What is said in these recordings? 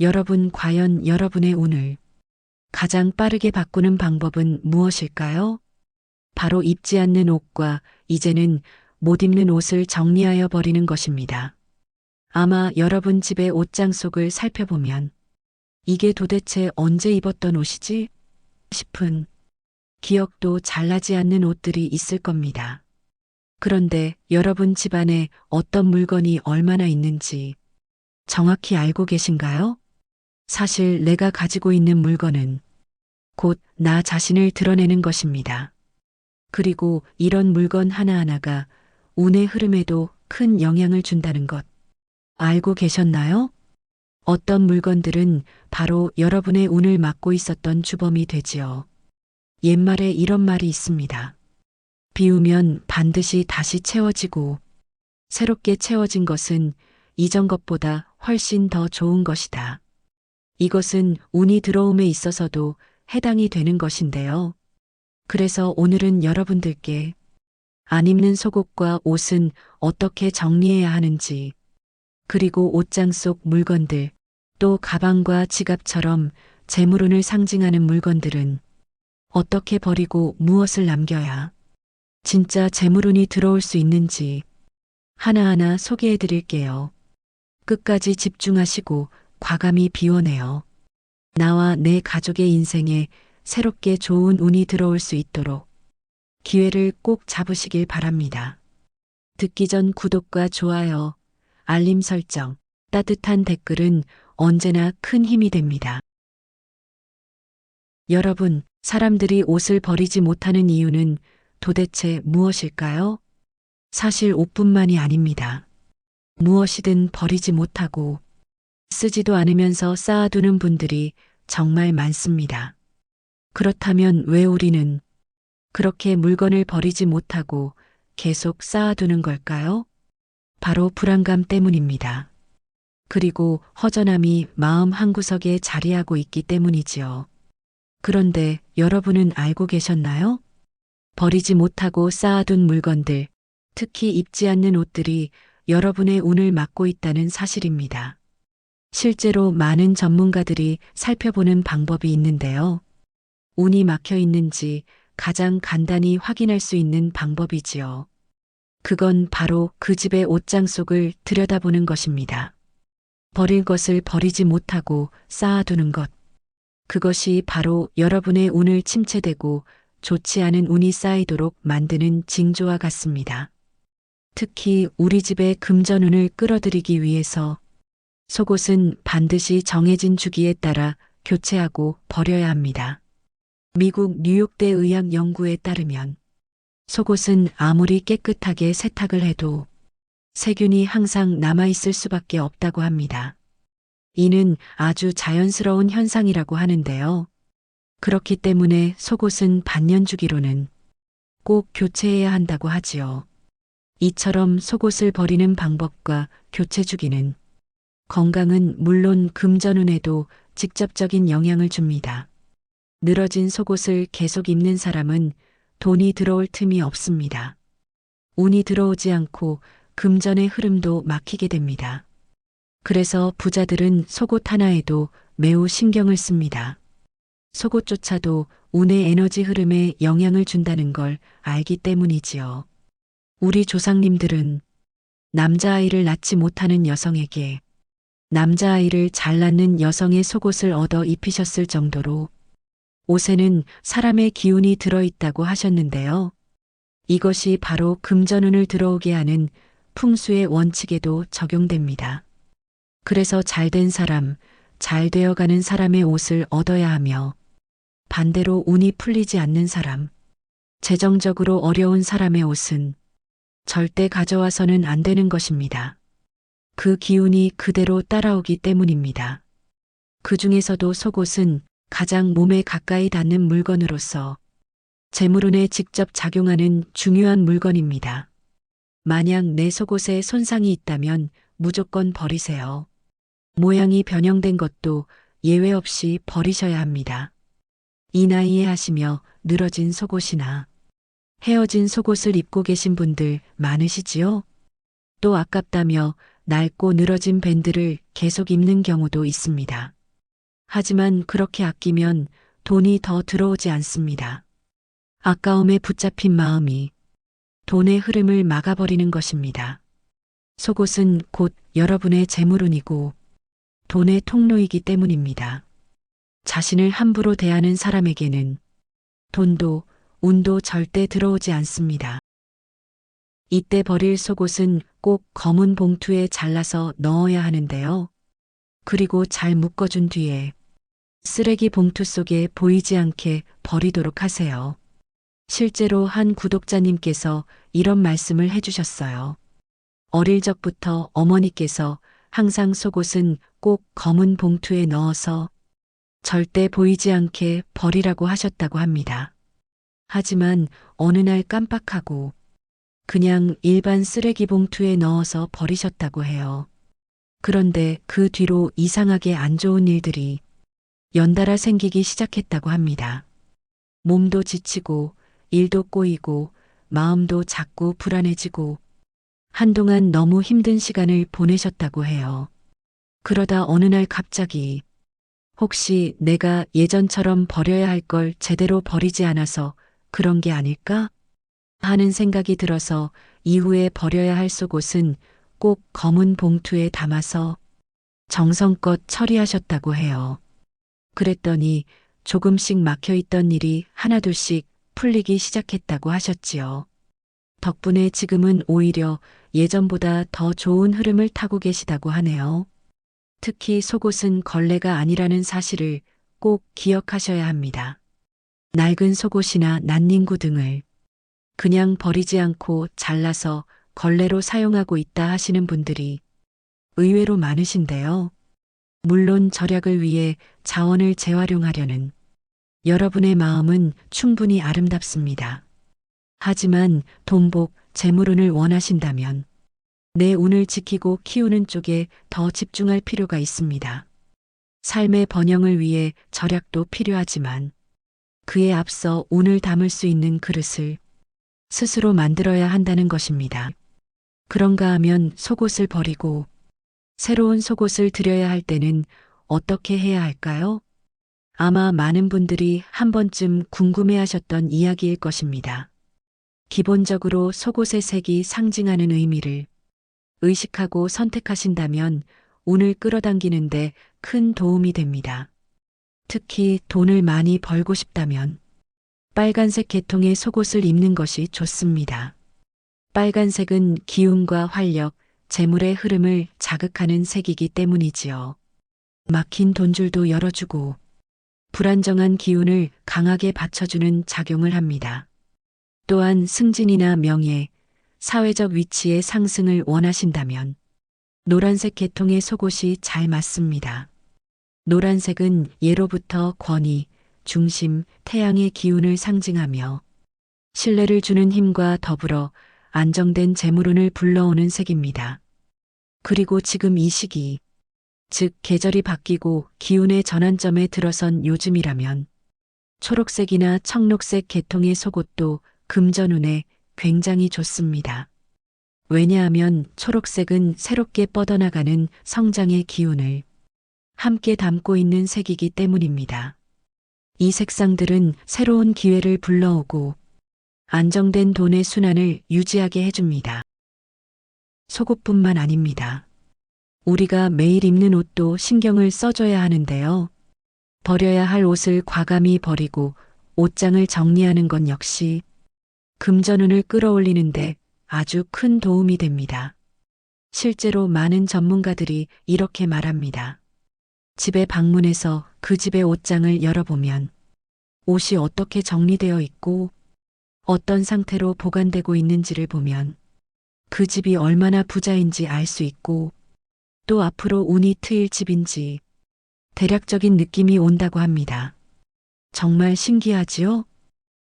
여러분, 과연 여러분의 운을 가장 빠르게 바꾸는 방법은 무엇일까요? 바로 입지 않는 옷과 이제는 못 입는 옷을 정리하여 버리는 것입니다. 아마 여러분 집의 옷장 속을 살펴보면 이게 도대체 언제 입었던 옷이지? 싶은 기억도 잘 나지 않는 옷들이 있을 겁니다. 그런데 여러분 집안에 어떤 물건이 얼마나 있는지 정확히 알고 계신가요? 사실 내가 가지고 있는 물건은 곧 나 자신을 드러내는 것입니다. 그리고 이런 물건 하나하나가 운의 흐름에도 큰 영향을 준다는 것 알고 계셨나요? 어떤 물건들은 바로 여러분의 운을 막고 있었던 주범이 되지요. 옛말에 이런 말이 있습니다. 비우면 반드시 다시 채워지고 새롭게 채워진 것은 이전 것보다 훨씬 더 좋은 것이다. 이것은 운이 들어옴에 있어서도 해당이 되는 것인데요. 그래서 오늘은 여러분들께 안 입는 속옷과 옷은 어떻게 정리해야 하는지, 그리고 옷장 속 물건들, 또 가방과 지갑처럼 재물운을 상징하는 물건들은 어떻게 버리고 무엇을 남겨야 진짜 재물운이 들어올 수 있는지 하나하나 소개해 드릴게요. 끝까지 집중하시고 과감히 비워내요. 나와 내 가족의 인생에 새롭게 좋은 운이 들어올 수 있도록 기회를 꼭 잡으시길 바랍니다. 듣기 전 구독과 좋아요, 알림 설정, 따뜻한 댓글은 언제나 큰 힘이 됩니다. 여러분, 사람들이 옷을 버리지 못하는 이유는 도대체 무엇일까요? 사실 옷뿐만이 아닙니다. 무엇이든 버리지 못하고 쓰지도 않으면서 쌓아두는 분들이 정말 많습니다. 그렇다면 왜 우리는 그렇게 물건을 버리지 못하고 계속 쌓아두는 걸까요? 바로 불안감 때문입니다. 그리고 허전함이 마음 한구석에 자리하고 있기 때문이지요. 그런데 여러분은 알고 계셨나요? 버리지 못하고 쌓아둔 물건들, 특히 입지 않는 옷들이 여러분의 운을 막고 있다는 사실입니다. 실제로 많은 전문가들이 살펴보는 방법이 있는데요. 운이 막혀 있는지 가장 간단히 확인할 수 있는 방법이지요. 그건 바로 그 집의 옷장 속을 들여다보는 것입니다. 버릴 것을 버리지 못하고 쌓아두는 것. 그것이 바로 여러분의 운을 침체되고 좋지 않은 운이 쌓이도록 만드는 징조와 같습니다. 특히 우리 집의 금전운을 끌어들이기 위해서 속옷은 반드시 정해진 주기에 따라 교체하고 버려야 합니다. 미국 뉴욕대 의학 연구에 따르면 속옷은 아무리 깨끗하게 세탁을 해도 세균이 항상 남아있을 수밖에 없다고 합니다. 이는 아주 자연스러운 현상이라고 하는데요. 그렇기 때문에 속옷은 반년 주기로는 꼭 교체해야 한다고 하지요. 이처럼 속옷을 버리는 방법과 교체 주기는 건강은 물론 금전운에도 직접적인 영향을 줍니다. 늘어진 속옷을 계속 입는 사람은 돈이 들어올 틈이 없습니다. 운이 들어오지 않고 금전의 흐름도 막히게 됩니다. 그래서 부자들은 속옷 하나에도 매우 신경을 씁니다. 속옷조차도 운의 에너지 흐름에 영향을 준다는 걸 알기 때문이지요. 우리 조상님들은 남자아이를 낳지 못하는 여성에게 남자아이를 잘 낳는 여성의 속옷을 얻어 입히셨을 정도로 옷에는 사람의 기운이 들어있다고 하셨는데요. 이것이 바로 금전운을 들어오게 하는 풍수의 원칙에도 적용됩니다. 그래서 잘된 사람, 잘 되어가는 사람의 옷을 얻어야 하며 반대로 운이 풀리지 않는 사람, 재정적으로 어려운 사람의 옷은 절대 가져와서는 안 되는 것입니다. 그 기운이 그대로 따라오기 때문입니다. 그 중에서도 속옷은 가장 몸에 가까이 닿는 물건으로서 재물운에 직접 작용하는 중요한 물건입니다. 만약 내 속옷에 손상이 있다면 무조건 버리세요. 모양이 변형된 것도 예외 없이 버리셔야 합니다. 이 나이에 하시며 늘어진 속옷이나 헤어진 속옷을 입고 계신 분들 많으시지요? 또 아깝다며 낡고 늘어진 밴드를 계속 입는 경우도 있습니다. 하지만 그렇게 아끼면 돈이 더 들어오지 않습니다. 아까움에 붙잡힌 마음이 돈의 흐름을 막아버리는 것입니다. 속옷은 곧 여러분의 재물운이고 돈의 통로이기 때문입니다. 자신을 함부로 대하는 사람에게는 돈도 운도 절대 들어오지 않습니다. 이때 버릴 속옷은 꼭 검은 봉투에 잘라서 넣어야 하는데요. 그리고 잘 묶어준 뒤에 쓰레기 봉투 속에 보이지 않게 버리도록 하세요. 실제로 한 구독자님께서 이런 말씀을 해주셨어요. 어릴 적부터 어머니께서 항상 속옷은 꼭 검은 봉투에 넣어서 절대 보이지 않게 버리라고 하셨다고 합니다. 하지만 어느 날 깜빡하고 그냥 일반 쓰레기 봉투에 넣어서 버리셨다고 해요. 그런데 그 뒤로 이상하게 안 좋은 일들이 연달아 생기기 시작했다고 합니다. 몸도 지치고 일도 꼬이고 마음도 자꾸 불안해지고 한동안 너무 힘든 시간을 보내셨다고 해요. 그러다 어느 날 갑자기 혹시 내가 예전처럼 버려야 할 걸 제대로 버리지 않아서 그런 게 아닐까? 하는 생각이 들어서 이후에 버려야 할 속옷은 꼭 검은 봉투에 담아서 정성껏 처리하셨다고 해요. 그랬더니 조금씩 막혀있던 일이 하나둘씩 풀리기 시작했다고 하셨지요. 덕분에 지금은 오히려 예전보다 더 좋은 흐름을 타고 계시다고 하네요. 특히 속옷은 걸레가 아니라는 사실을 꼭 기억하셔야 합니다. 낡은 속옷이나 난닝구 등을 그냥 버리지 않고 잘라서 걸레로 사용하고 있다 하시는 분들이 의외로 많으신데요. 물론 절약을 위해 자원을 재활용하려는 여러분의 마음은 충분히 아름답습니다. 하지만 돈복, 재물운을 원하신다면 내 운을 지키고 키우는 쪽에 더 집중할 필요가 있습니다. 삶의 번영을 위해 절약도 필요하지만 그에 앞서 운을 담을 수 있는 그릇을 스스로 만들어야 한다는 것입니다. 그런가 하면 속옷을 버리고 새로운 속옷을 들여야 할 때는 어떻게 해야 할까요? 아마 많은 분들이 한 번쯤 궁금해하셨던 이야기일 것입니다. 기본적으로 속옷의 색이 상징하는 의미를 의식하고 선택하신다면 운을 끌어당기는데 큰 도움이 됩니다. 특히 돈을 많이 벌고 싶다면 빨간색 계통의 속옷을 입는 것이 좋습니다. 빨간색은 기운과 활력, 재물의 흐름을 자극하는 색이기 때문이지요. 막힌 돈줄도 열어주고 불안정한 기운을 강하게 받쳐주는 작용을 합니다. 또한 승진이나 명예, 사회적 위치의 상승을 원하신다면 노란색 계통의 속옷이 잘 맞습니다. 노란색은 예로부터 권위, 중심, 태양의 기운을 상징하며 신뢰를 주는 힘과 더불어 안정된 재물운을 불러오는 색입니다. 그리고 지금 이 시기, 즉 계절이 바뀌고 기운의 전환점에 들어선 요즘이라면 초록색이나 청록색 계통의 속옷도 금전운에 굉장히 좋습니다. 왜냐하면 초록색은 새롭게 뻗어나가는 성장의 기운을 함께 담고 있는 색이기 때문입니다. 이 색상들은 새로운 기회를 불러오고 안정된 돈의 순환을 유지하게 해줍니다. 속옷뿐만 아닙니다. 우리가 매일 입는 옷도 신경을 써줘야 하는데요. 버려야 할 옷을 과감히 버리고 옷장을 정리하는 건 역시 금전운을 끌어올리는데 아주 큰 도움이 됩니다. 실제로 많은 전문가들이 이렇게 말합니다. 집에 방문해서 그 집의 옷장을 열어보면 옷이 어떻게 정리되어 있고 어떤 상태로 보관되고 있는지를 보면 그 집이 얼마나 부자인지 알 수 있고 또 앞으로 운이 트일 집인지 대략적인 느낌이 온다고 합니다. 정말 신기하지요?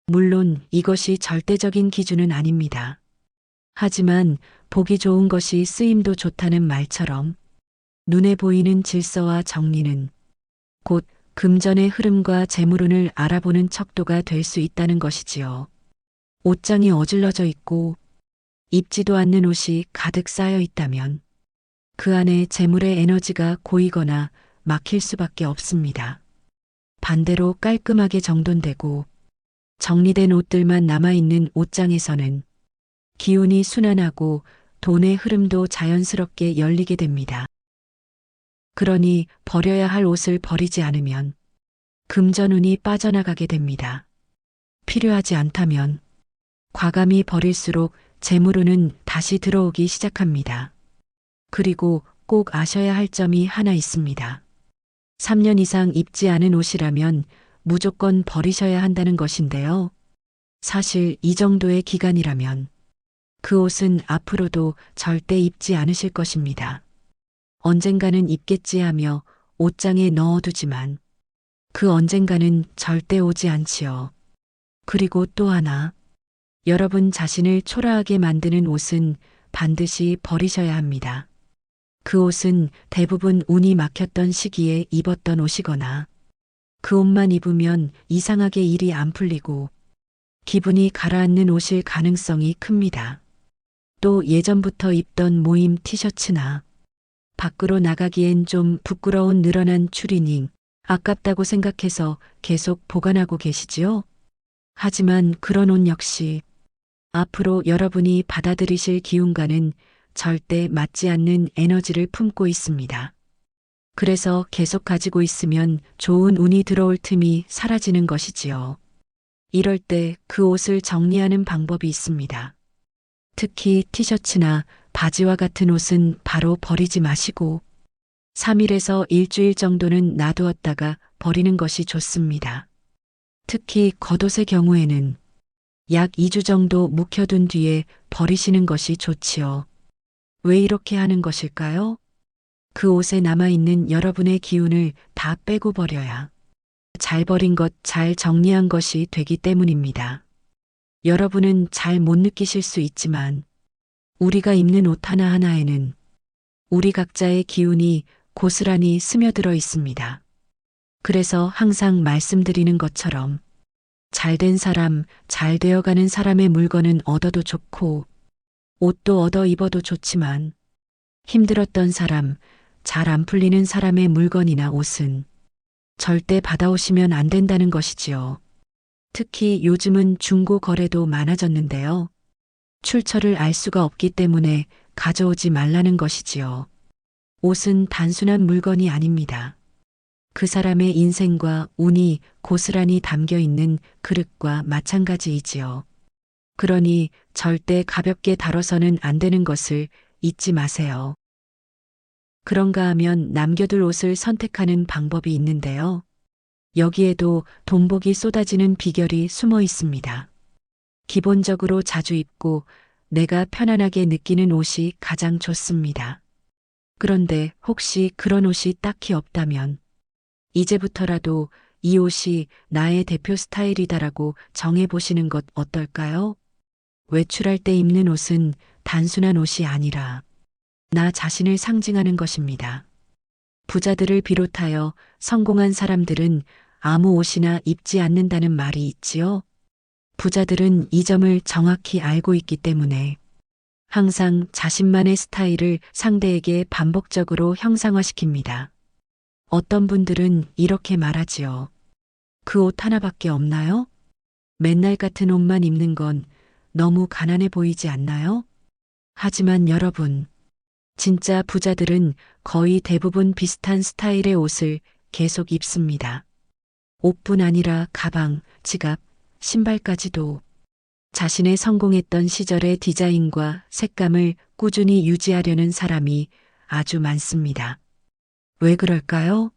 물론 이것이 절대적인 기준은 아닙니다. 하지만 보기 좋은 것이 쓰임도 좋다는 말처럼 눈에 보이는 질서와 정리는 곧 금전의 흐름과 재물운을 알아보는 척도가 될 수 있다는 것이지요. 옷장이 어질러져 있고 입지도 않는 옷이 가득 쌓여 있다면 그 안에 재물의 에너지가 고이거나 막힐 수밖에 없습니다. 반대로 깔끔하게 정돈되고 정리된 옷들만 남아있는 옷장에서는 기운이 순환하고 돈의 흐름도 자연스럽게 열리게 됩니다. 그러니 버려야 할 옷을 버리지 않으면 금전운이 빠져나가게 됩니다. 필요하지 않다면 과감히 버릴수록 재물운은 다시 들어오기 시작합니다. 그리고 꼭 아셔야 할 점이 하나 있습니다. 3년 이상 입지 않은 옷이라면 무조건 버리셔야 한다는 것인데요. 사실 이 정도의 기간이라면 그 옷은 앞으로도 절대 입지 않으실 것입니다. 언젠가는 입겠지 하며 옷장에 넣어두지만 그 언젠가는 절대 오지 않지요. 그리고 또 하나, 여러분 자신을 초라하게 만드는 옷은 반드시 버리셔야 합니다. 그 옷은 대부분 운이 막혔던 시기에 입었던 옷이거나 그 옷만 입으면 이상하게 일이 안 풀리고 기분이 가라앉는 옷일 가능성이 큽니다. 또 예전부터 입던 모임 티셔츠나 밖으로 나가기엔 좀 부끄러운 늘어난 추리닝, 아깝다고 생각해서 계속 보관하고 계시지요? 하지만 그런 옷 역시 앞으로 여러분이 받아들이실 기운과는 절대 맞지 않는 에너지를 품고 있습니다. 그래서 계속 가지고 있으면 좋은 운이 들어올 틈이 사라지는 것이지요. 이럴 때 그 옷을 정리하는 방법이 있습니다. 특히 티셔츠나 바지와 같은 옷은 바로 버리지 마시고 3일에서 일주일 정도는 놔두었다가 버리는 것이 좋습니다. 특히 겉옷의 경우에는 약 2주 정도 묵혀둔 뒤에 버리시는 것이 좋지요. 왜 이렇게 하는 것일까요? 그 옷에 남아있는 여러분의 기운을 다 빼고 버려야 잘 버린 것, 잘 정리한 것이 되기 때문입니다. 여러분은 잘 못 느끼실 수 있지만 우리가 입는 옷 하나하나에는 우리 각자의 기운이 고스란히 스며들어 있습니다. 그래서 항상 말씀드리는 것처럼 잘된 사람, 잘 되어가는 사람의 물건은 얻어도 좋고 옷도 얻어 입어도 좋지만 힘들었던 사람, 잘 안 풀리는 사람의 물건이나 옷은 절대 받아오시면 안 된다는 것이지요. 특히 요즘은 중고 거래도 많아졌는데요. 출처를 알 수가 없기 때문에 가져오지 말라는 것이지요. 옷은 단순한 물건이 아닙니다. 그 사람의 인생과 운이 고스란히 담겨 있는 그릇과 마찬가지이지요. 그러니 절대 가볍게 다뤄서는 안 되는 것을 잊지 마세요. 그런가 하면 남겨둘 옷을 선택하는 방법이 있는데요. 여기에도 돈복이 쏟아지는 비결이 숨어 있습니다. 기본적으로 자주 입고 내가 편안하게 느끼는 옷이 가장 좋습니다. 그런데 혹시 그런 옷이 딱히 없다면 이제부터라도 이 옷이 나의 대표 스타일이다라고 정해보시는 것 어떨까요? 외출할 때 입는 옷은 단순한 옷이 아니라 나 자신을 상징하는 것입니다. 부자들을 비롯하여 성공한 사람들은 아무 옷이나 입지 않는다는 말이 있지요. 부자들은 이 점을 정확히 알고 있기 때문에 항상 자신만의 스타일을 상대에게 반복적으로 형상화시킵니다. 어떤 분들은 이렇게 말하지요. 그 옷 하나밖에 없나요? 맨날 같은 옷만 입는 건 너무 가난해 보이지 않나요? 하지만 여러분, 진짜 부자들은 거의 대부분 비슷한 스타일의 옷을 계속 입습니다. 옷뿐 아니라 가방, 지갑, 신발까지도 자신의 성공했던 시절의 디자인과 색감을 꾸준히 유지하려는 사람이 아주 많습니다. 왜 그럴까요?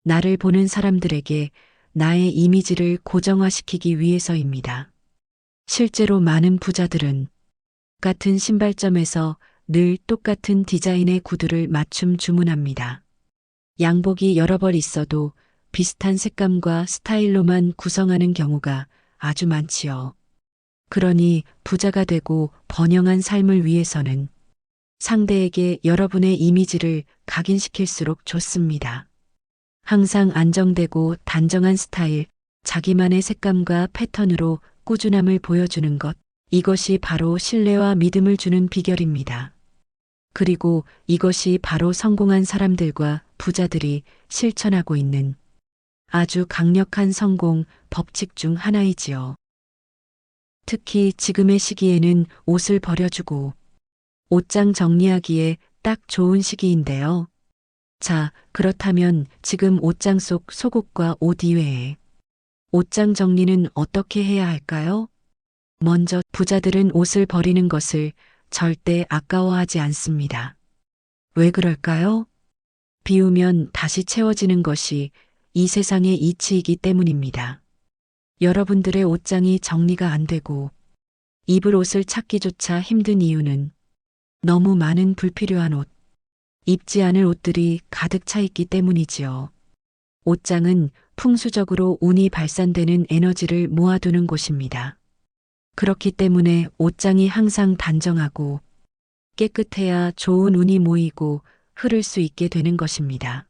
나를 보는 사람들에게 나의 이미지를 고정화시키기 위해서입니다. 실제로 많은 부자들은 같은 신발점에서 늘 똑같은 디자인의 구두를 맞춤 주문합니다. 양복이 여러 벌 있어도 비슷한 색감과 스타일로만 구성하는 경우가 아주 많지요. 그러니 부자가 되고 번영한 삶을 위해서는 상대에게 여러분의 이미지를 각인시킬수록 좋습니다. 항상 안정되고 단정한 스타일, 자기만의 색감과 패턴으로 꾸준함을 보여주는 것, 이것이 바로 신뢰와 믿음을 주는 비결입니다. 그리고 이것이 바로 성공한 사람들과 부자들이 실천하고 있는 아주 강력한 성공 법칙 중 하나이지요. 특히 지금의 시기에는 옷을 버려주고 옷장 정리하기에 딱 좋은 시기인데요. 자, 그렇다면 지금 옷장 속 속옷과 옷 이외에 옷장 정리는 어떻게 해야 할까요? 먼저 부자들은 옷을 버리는 것을 절대 아까워하지 않습니다. 왜 그럴까요? 비우면 다시 채워지는 것이 이 세상의 이치이기 때문입니다. 여러분들의 옷장이 정리가 안 되고 입을 옷을 찾기조차 힘든 이유는 너무 많은 불필요한 옷, 입지 않을 옷들이 가득 차 있기 때문이지요. 옷장은 풍수적으로 운이 발산되는 에너지를 모아두는 곳입니다. 그렇기 때문에 옷장이 항상 단정하고 깨끗해야 좋은 운이 모이고 흐를 수 있게 되는 것입니다.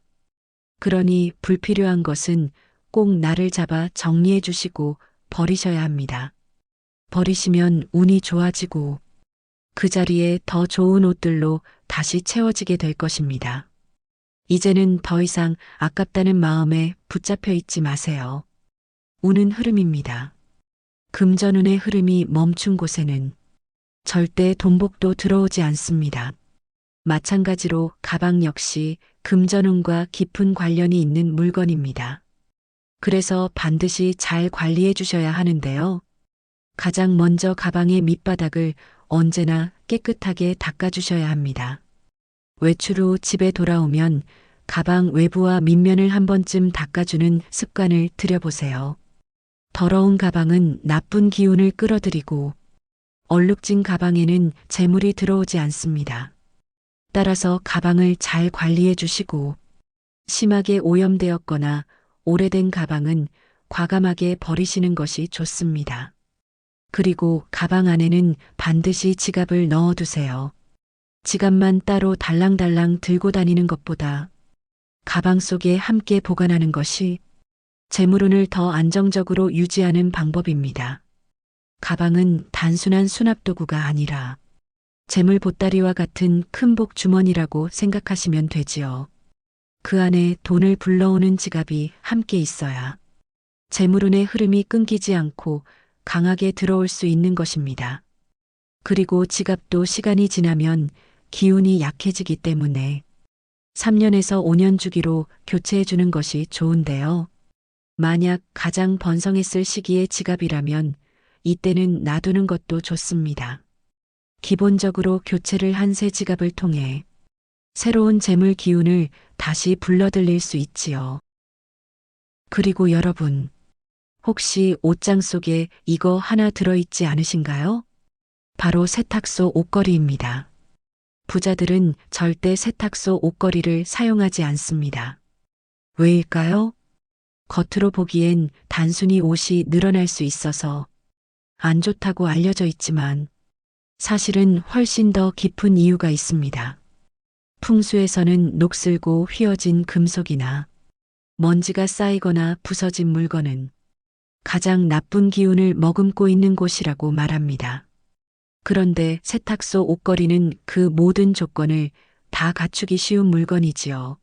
그러니 불필요한 것은 꼭 나를 잡아 정리해 주시고 버리셔야 합니다. 버리시면 운이 좋아지고 그 자리에 더 좋은 옷들로 다시 채워지게 될 것입니다. 이제는 더 이상 아깝다는 마음에 붙잡혀 있지 마세요. 운은 흐름입니다. 금전운의 흐름이 멈춘 곳에는 절대 돈복도 들어오지 않습니다. 마찬가지로 가방 역시 금전운과 깊은 관련이 있는 물건입니다. 그래서 반드시 잘 관리해 주셔야 하는데요. 가장 먼저 가방의 밑바닥을 언제나 깨끗하게 닦아주셔야 합니다. 외출 후 집에 돌아오면 가방 외부와 밑면을 한 번쯤 닦아주는 습관을 들여보세요. 더러운 가방은 나쁜 기운을 끌어들이고 얼룩진 가방에는 재물이 들어오지 않습니다. 따라서 가방을 잘 관리해 주시고 심하게 오염되었거나 오래된 가방은 과감하게 버리시는 것이 좋습니다. 그리고 가방 안에는 반드시 지갑을 넣어두세요. 지갑만 따로 달랑달랑 들고 다니는 것보다 가방 속에 함께 보관하는 것이 재물운을 더 안정적으로 유지하는 방법입니다. 가방은 단순한 수납도구가 아니라 재물 보따리와 같은 큰 복 주머니라고 생각하시면 되지요. 그 안에 돈을 불러오는 지갑이 함께 있어야 재물운의 흐름이 끊기지 않고 강하게 들어올 수 있는 것입니다. 그리고 지갑도 시간이 지나면 기운이 약해지기 때문에 3년에서 5년 주기로 교체해 주는 것이 좋은데요. 만약 가장 번성했을 시기의 지갑이라면 이때는 놔두는 것도 좋습니다. 기본적으로 교체를 한 새 지갑을 통해 새로운 재물 기운을 다시 불러들일 수 있지요. 그리고 여러분, 혹시 옷장 속에 이거 하나 들어있지 않으신가요? 바로 세탁소 옷걸이입니다. 부자들은 절대 세탁소 옷걸이를 사용하지 않습니다. 왜일까요? 겉으로 보기엔 단순히 옷이 늘어날 수 있어서 안 좋다고 알려져 있지만 사실은 훨씬 더 깊은 이유가 있습니다. 풍수에서는 녹슬고 휘어진 금속이나 먼지가 쌓이거나 부서진 물건은 가장 나쁜 기운을 머금고 있는 곳이라고 말합니다. 그런데 세탁소 옷걸이는 그 모든 조건을 다 갖추기 쉬운 물건이지요.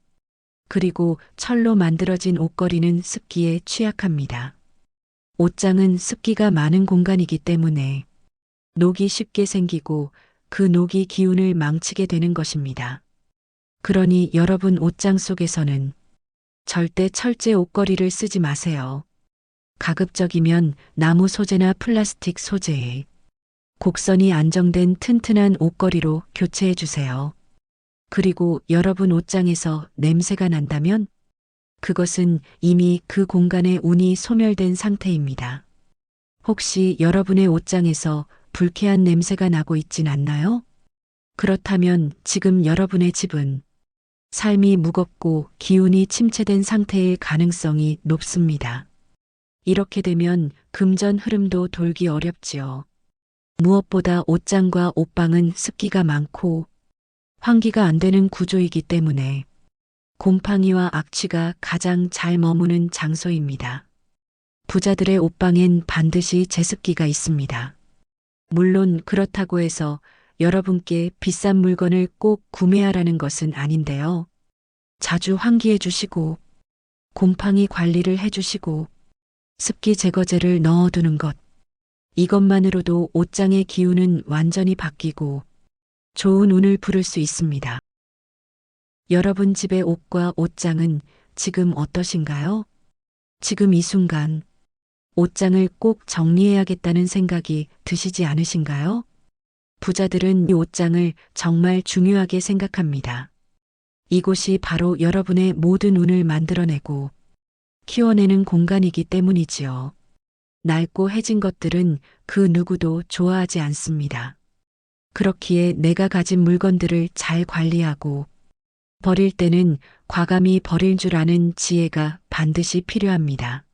그리고 철로 만들어진 옷걸이는 습기에 취약합니다. 옷장은 습기가 많은 공간이기 때문에 녹이 쉽게 생기고 그 녹이 기운을 망치게 되는 것입니다. 그러니 여러분 옷장 속에서는 절대 철제 옷걸이를 쓰지 마세요. 가급적이면 나무 소재나 플라스틱 소재에 곡선이 안정된 튼튼한 옷걸이로 교체해 주세요. 그리고 여러분 옷장에서 냄새가 난다면 그것은 이미 그 공간의 운이 소멸된 상태입니다. 혹시 여러분의 옷장에서 불쾌한 냄새가 나고 있진 않나요? 그렇다면 지금 여러분의 집은 삶이 무겁고 기운이 침체된 상태일 가능성이 높습니다. 이렇게 되면 금전 흐름도 돌기 어렵지요. 무엇보다 옷장과 옷방은 습기가 많고 환기가 안 되는 구조이기 때문에 곰팡이와 악취가 가장 잘 머무는 장소입니다. 부자들의 옷방엔 반드시 제습기가 있습니다. 물론 그렇다고 해서 여러분께 비싼 물건을 꼭 구매하라는 것은 아닌데요. 자주 환기해 주시고, 곰팡이 관리를 해 주시고, 습기 제거제를 넣어두는 것. 이것만으로도 옷장의 기운은 완전히 바뀌고 좋은 운을 부를 수 있습니다. 여러분 집의 옷과 옷장은 지금 어떠신가요? 지금 이 순간 옷장을 꼭 정리해야겠다는 생각이 드시지 않으신가요? 부자들은 이 옷장을 정말 중요하게 생각합니다. 이곳이 바로 여러분의 모든 운을 만들어내고 키워내는 공간이기 때문이지요. 낡고 해진 것들은 그 누구도 좋아하지 않습니다. 그렇기에 내가 가진 물건들을 잘 관리하고 버릴 때는 과감히 버릴 줄 아는 지혜가 반드시 필요합니다.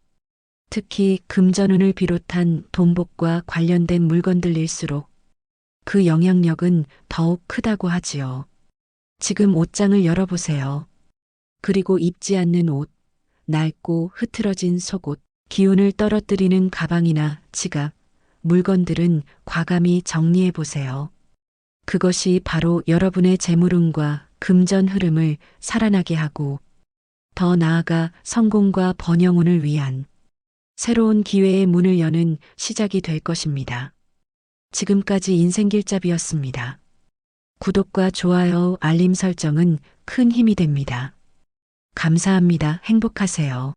특히 금전운을 비롯한 돈복과 관련된 물건들일수록 그 영향력은 더욱 크다고 하지요. 지금 옷장을 열어보세요. 그리고 입지 않는 옷, 낡고 흐트러진 속옷, 기운을 떨어뜨리는 가방이나 지갑, 물건들은 과감히 정리해 보세요. 그것이 바로 여러분의 재물운과 금전 흐름을 살아나게 하고 더 나아가 성공과 번영운을 위한 새로운 기회의 문을 여는 시작이 될 것입니다. 지금까지 인생길잡이였습니다. 구독과 좋아요, 알림 설정은 큰 힘이 됩니다. 감사합니다. 행복하세요.